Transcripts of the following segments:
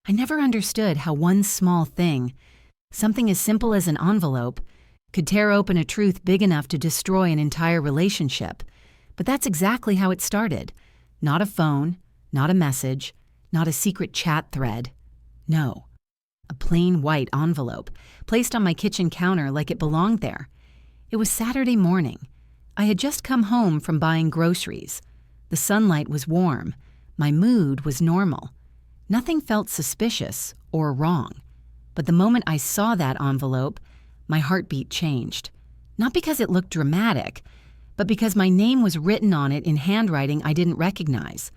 I never understood how one small thing, something as simple as an envelope, could tear open a truth big enough to destroy an entire relationship. But that's exactly how it started. Not a phone, not a message, not a secret chat thread. No, a plain white envelope, placed on my kitchen counter like it belonged there. It was Saturday morning. I had just come home from buying groceries. The sunlight was warm. My mood was normal. Nothing felt suspicious or wrong. But the moment I saw that envelope, my heartbeat changed. Not because it looked dramatic, but because my name was written on it in handwriting I didn't recognize.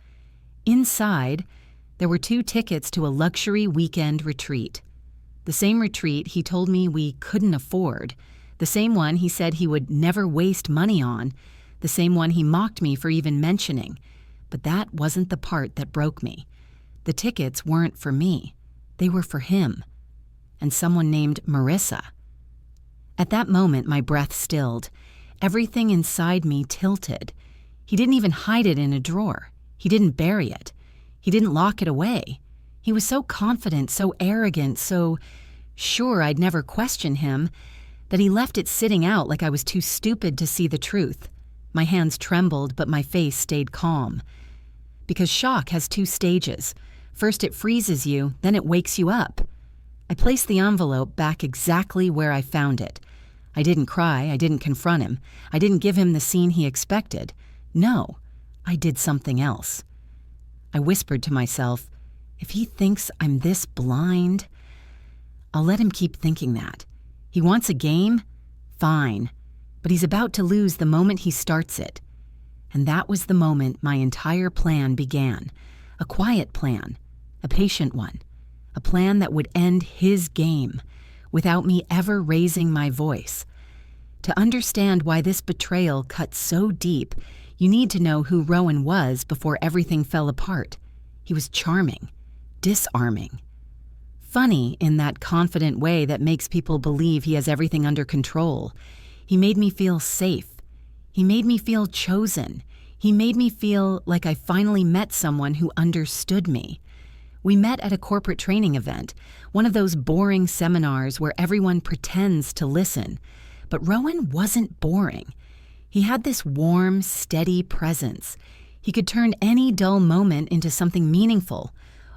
Inside, there were 2 tickets to a luxury weekend retreat. The same retreat he told me we couldn't afford, the same one he said he would never waste money on, the same one he mocked me for even mentioning. But that wasn't the part that broke me. The tickets weren't for me. They were for him. And someone named Marissa. At that moment, my breath stilled. Everything inside me tilted. He didn't even hide it in a drawer. He didn't bury it. He didn't lock it away. He was so confident, so arrogant, so sure I'd never question him, that he left it sitting out like I was too stupid to see the truth. My hands trembled, but my face stayed calm. Because shock has 2 stages. First it freezes you, then it wakes you up. I placed the envelope back exactly where I found it. I didn't cry, I didn't confront him, I didn't give him the scene he expected. No, I did something else. I whispered to myself, if he thinks I'm this blind, I'll let him keep thinking that. He wants a game? Fine. But he's about to lose the moment he starts it. And that was the moment my entire plan began. A quiet plan, a patient one, a plan that would end his game without me ever raising my voice. To understand why this betrayal cut so deep, you need to know who Rowan was before everything fell apart. He was charming, disarming. Funny in that confident way that makes people believe he has everything under control. He made me feel safe. He made me feel chosen. He made me feel like I finally met someone who understood me. We met at a corporate training event, one of those boring seminars where everyone pretends to listen. But Rowan wasn't boring. He had this warm, steady presence. He could turn any dull moment into something meaningful.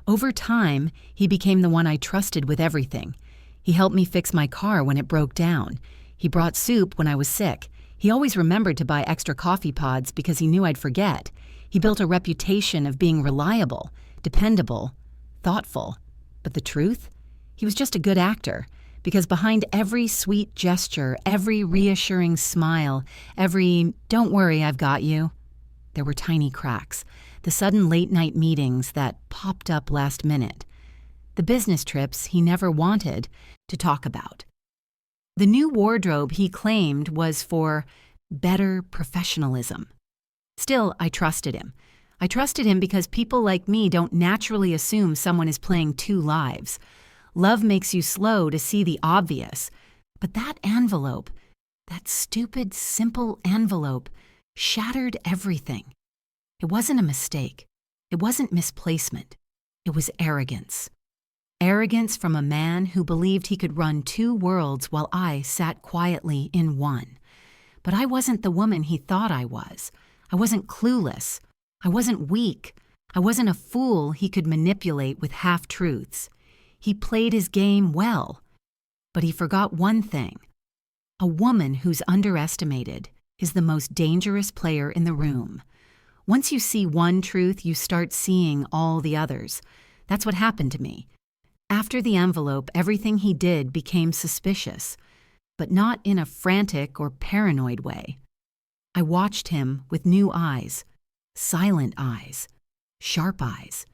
Over time, he became the one I trusted with everything. He helped me fix my car when it broke down. He brought soup when I was sick. He always remembered to buy extra coffee pods because he knew I'd forget. He built a reputation of being reliable, dependable, thoughtful. But the truth? He was just a good actor, because behind every sweet gesture, every reassuring smile, every "don't worry, I've got you," there were tiny cracks, the sudden late-night meetings that popped up last minute, the business trips he never wanted to talk about. The new wardrobe he claimed was for better professionalism. Still, I trusted him. I trusted him because people like me don't naturally assume someone is playing 2 lives. Love makes you slow to see the obvious. But that envelope, that stupid, simple envelope, shattered everything. It wasn't a mistake. It wasn't misplacement. It was arrogance. Arrogance from a man who believed he could run 2 worlds while I sat quietly in one. But I wasn't the woman he thought I was. I wasn't clueless. I wasn't weak. I wasn't a fool he could manipulate with half-truths. He played his game well. But he forgot one thing. A woman who's underestimated is the most dangerous player in the room. Once you see one truth, you start seeing all the others. That's what happened to me. After the envelope, everything he did became suspicious, but not in a frantic or paranoid way. I watched him with new eyes, silent eyes, sharp eyes.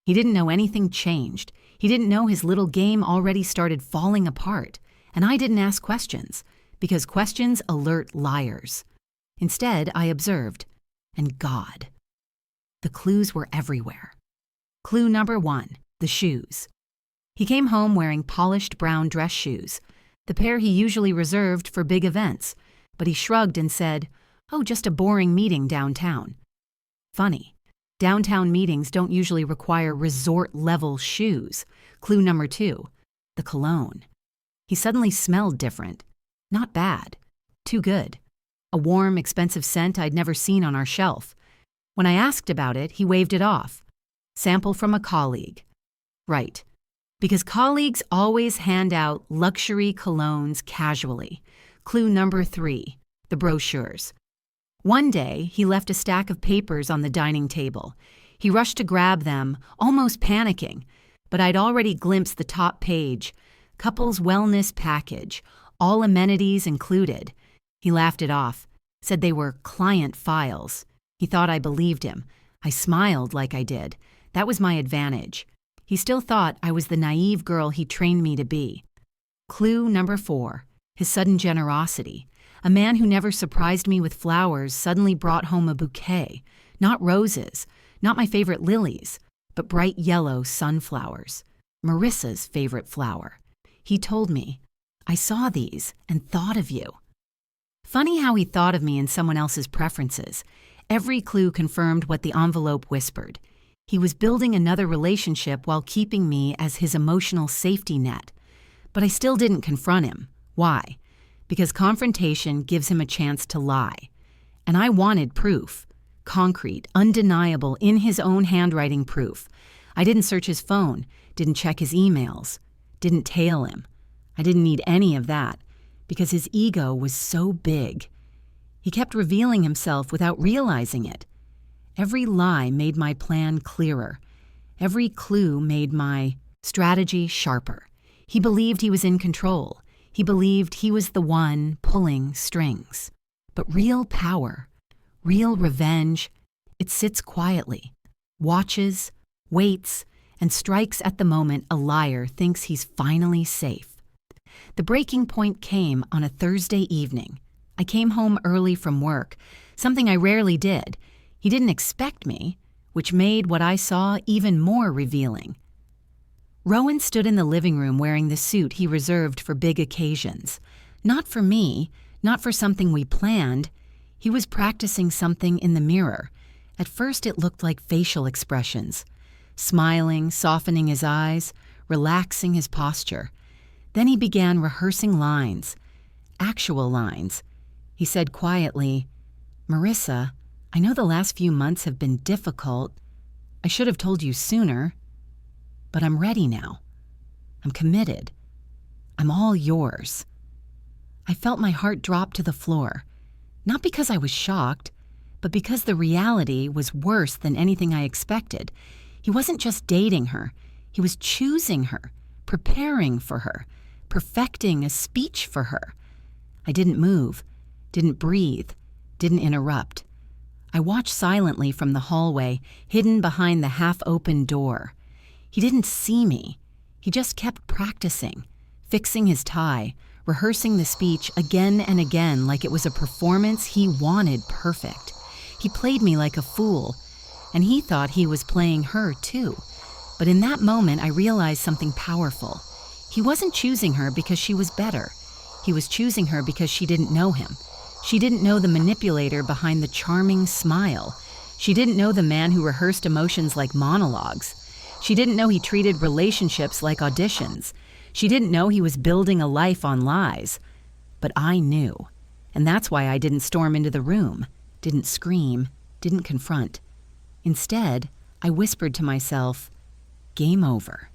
He didn't know anything changed. He didn't know his little game already started falling apart, and I didn't ask questions, because questions alert liars. Instead, I observed. And God. The clues were everywhere. Clue number 1, the shoes. He came home wearing polished brown dress shoes, the pair he usually reserved for big events, but he shrugged and said, "Oh, just a boring meeting downtown." Funny. Downtown meetings don't usually require resort-level shoes. Clue number 2, the cologne. He suddenly smelled different. Not bad. Too good. A warm, expensive scent I'd never seen on our shelf. When I asked about it, he waved it off. Sample from a colleague. Right. Because colleagues always hand out luxury colognes casually. Clue number 3, the brochures. One day, he left a stack of papers on the dining table. He rushed to grab them, almost panicking, but I'd already glimpsed the top page. Couple's wellness package, all amenities included. He laughed it off, said they were client files. He thought I believed him. I smiled like I did. That was my advantage. He still thought I was the naive girl he trained me to be. Clue number 4, his sudden generosity. A man who never surprised me with flowers suddenly brought home a bouquet. Not roses, not my favorite lilies, but bright yellow sunflowers. Marissa's favorite flower. He told me, "I saw these and thought of you." Funny how he thought of me in someone else's preferences. Every clue confirmed what the envelope whispered. He was building another relationship while keeping me as his emotional safety net. But I still didn't confront him. Why? Because confrontation gives him a chance to lie. And I wanted proof. Concrete, undeniable, in his own handwriting proof. I didn't search his phone, didn't check his emails, didn't tail him. I didn't need any of that, because his ego was so big. He kept revealing himself without realizing it. Every lie made my plan clearer. Every clue made my strategy sharper. He believed he was in control. He believed he was the one pulling strings. But real power, real revenge, it sits quietly, watches, waits, and strikes at the moment a liar thinks he's finally safe. The breaking point came on a Thursday evening. I came home early from work, something I rarely did. He didn't expect me, which made what I saw even more revealing. Rowan stood in the living room wearing the suit he reserved for big occasions. Not for me, not for something we planned. He was practicing something in the mirror. At first it looked like facial expressions. Smiling, softening his eyes, relaxing his posture. Then he began rehearsing lines. Actual lines. He said quietly, "Marissa, I know the last few months have been difficult. I should have told you sooner. But I'm ready now. I'm committed. I'm all yours." I felt my heart drop to the floor, not because I was shocked, but because the reality was worse than anything I expected. He wasn't just dating her. He was choosing her, preparing for her, perfecting a speech for her. I didn't move, didn't breathe, didn't interrupt. I watched silently from the hallway, hidden behind the half-open door. He didn't see me. He just kept practicing, fixing his tie, rehearsing the speech again and again like it was a performance he wanted perfect. He played me like a fool, and he thought he was playing her too. But in that moment, I realized something powerful. He wasn't choosing her because she was better. He was choosing her because she didn't know him. She didn't know the manipulator behind the charming smile. She didn't know the man who rehearsed emotions like monologues. She didn't know he treated relationships like auditions. She didn't know he was building a life on lies. But I knew. And that's why I didn't storm into the room, didn't scream, didn't confront. Instead, I whispered to myself, "Game over."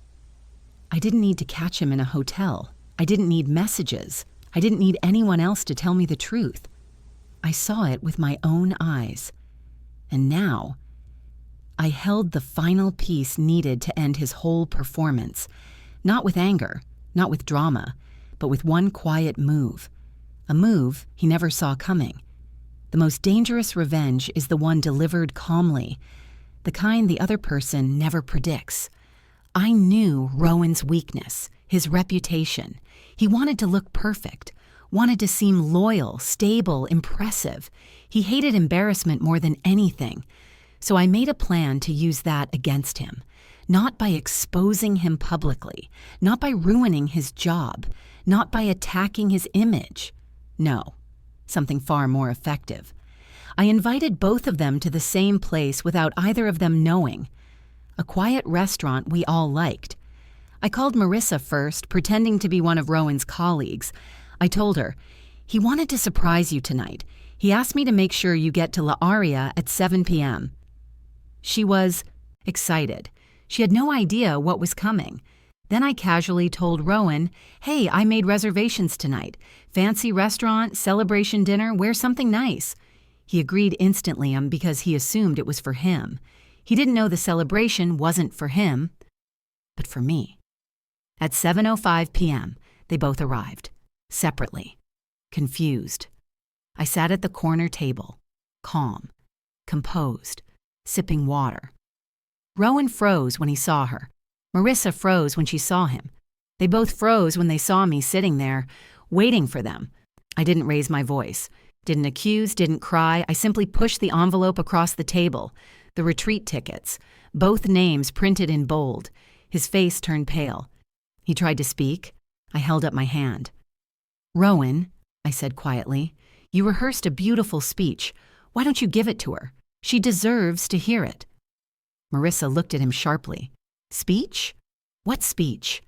I didn't need to catch him in a hotel. I didn't need messages. I didn't need anyone else to tell me the truth. I saw it with my own eyes. And now, I held the final piece needed to end his whole performance. Not with anger, not with drama, but with one quiet move. A move he never saw coming. The most dangerous revenge is the one delivered calmly, the kind the other person never predicts. I knew Rowan's weakness, his reputation. He wanted to look perfect, wanted to seem loyal, stable, impressive. He hated embarrassment more than anything. So I made a plan to use that against him, not by exposing him publicly, not by ruining his job, not by attacking his image. No, something far more effective. I invited both of them to the same place without either of them knowing. A quiet restaurant we all liked. I called Marissa first, pretending to be one of Rowan's colleagues. I told her, "He wanted to surprise you tonight. He asked me to make sure you get to La Aria at 7 p.m. She was excited. She had no idea what was coming. Then I casually told Rowan, "Hey, I made reservations tonight. Fancy restaurant, celebration dinner, wear something nice." He agreed instantly because he assumed it was for him. He didn't know the celebration wasn't for him, but for me. At 7:05 p.m., they both arrived, separately, confused. I sat at the corner table, calm, composed, sipping water. Rowan froze when he saw her. Marissa froze when she saw him. They both froze when they saw me sitting there, waiting for them. I didn't raise my voice, didn't accuse, didn't cry. I simply pushed the envelope across the table, the retreat tickets, both names printed in bold. His face turned pale. He tried to speak. I held up my hand. "Rowan," I said quietly, "you rehearsed a beautiful speech. Why don't you give it to her? She deserves to hear it." Marissa looked at him sharply. "Speech? What speech?"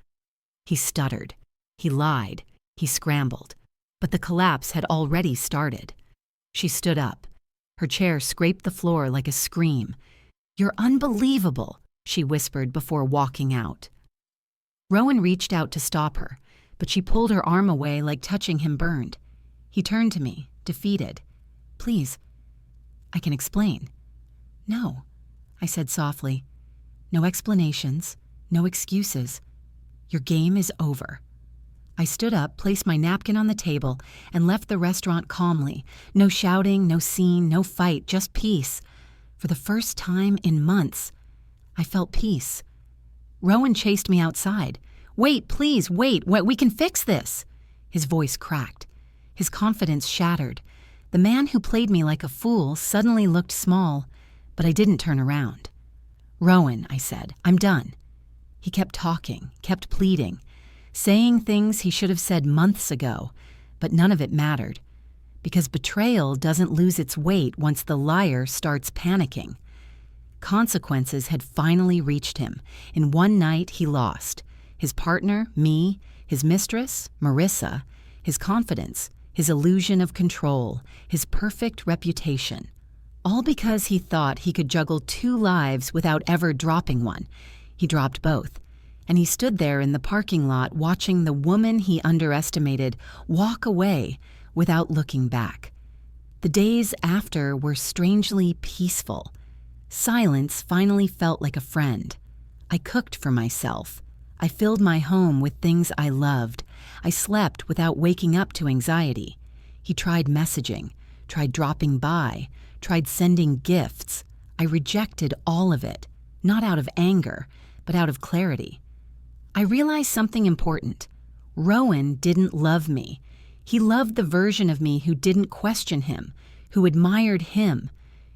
He stuttered. He lied. He scrambled. But the collapse had already started. She stood up. Her chair scraped the floor like a scream. "You're unbelievable," she whispered before walking out. Rowan reached out to stop her, but she pulled her arm away like touching him burned. He turned to me, defeated. "Please, I can explain." "No," I said softly. "No explanations, no excuses. Your game is over." I stood up, placed my napkin on the table, and left the restaurant calmly. No shouting, no scene, no fight, just peace. For the first time in months, I felt peace. Rowan chased me outside. "Wait, please, wait, we can fix this." His voice cracked. His confidence shattered. The man who played me like a fool suddenly looked small, but I didn't turn around. "Rowan," I said, "I'm done." He kept talking, kept pleading, saying things he should have said months ago, but none of it mattered, because betrayal doesn't lose its weight once the liar starts panicking. Consequences had finally reached him. In one night, he lost. His partner, me, his mistress, Marissa, his confidence, his illusion of control, his perfect reputation. All because he thought he could juggle two lives without ever dropping one. He dropped both. And he stood there in the parking lot watching the woman he underestimated walk away without looking back. The days after were strangely peaceful. Silence finally felt like a friend. I cooked for myself. I filled my home with things I loved. I slept without waking up to anxiety. He tried messaging, tried dropping by, tried sending gifts. I rejected all of it, not out of anger, but out of clarity. I realized something important. Rowan didn't love me. He loved the version of me who didn't question him, who admired him,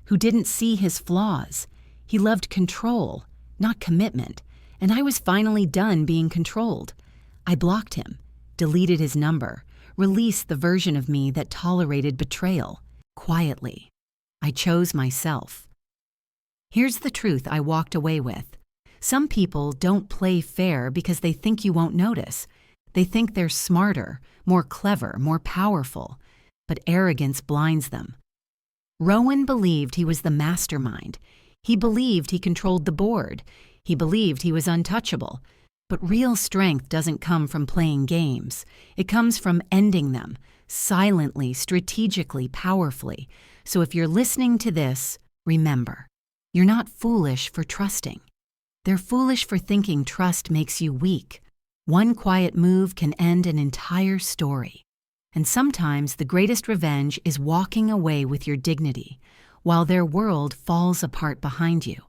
who didn't see his flaws. He loved control, not commitment, and I was finally done being controlled. I blocked him, deleted his number, released the version of me that tolerated betrayal. Quietly, I chose myself. Here's the truth I walked away with. Some people don't play fair because they think you won't notice. They think they're smarter, more clever, more powerful, but arrogance blinds them. Rowan believed he was the mastermind. He believed he controlled the board. He believed he was untouchable. But real strength doesn't come from playing games. It comes from ending them, silently, strategically, powerfully. So if you're listening to this, remember, you're not foolish for trusting. They're foolish for thinking trust makes you weak. One quiet move can end an entire story. And sometimes the greatest revenge is walking away with your dignity, while their world falls apart behind you.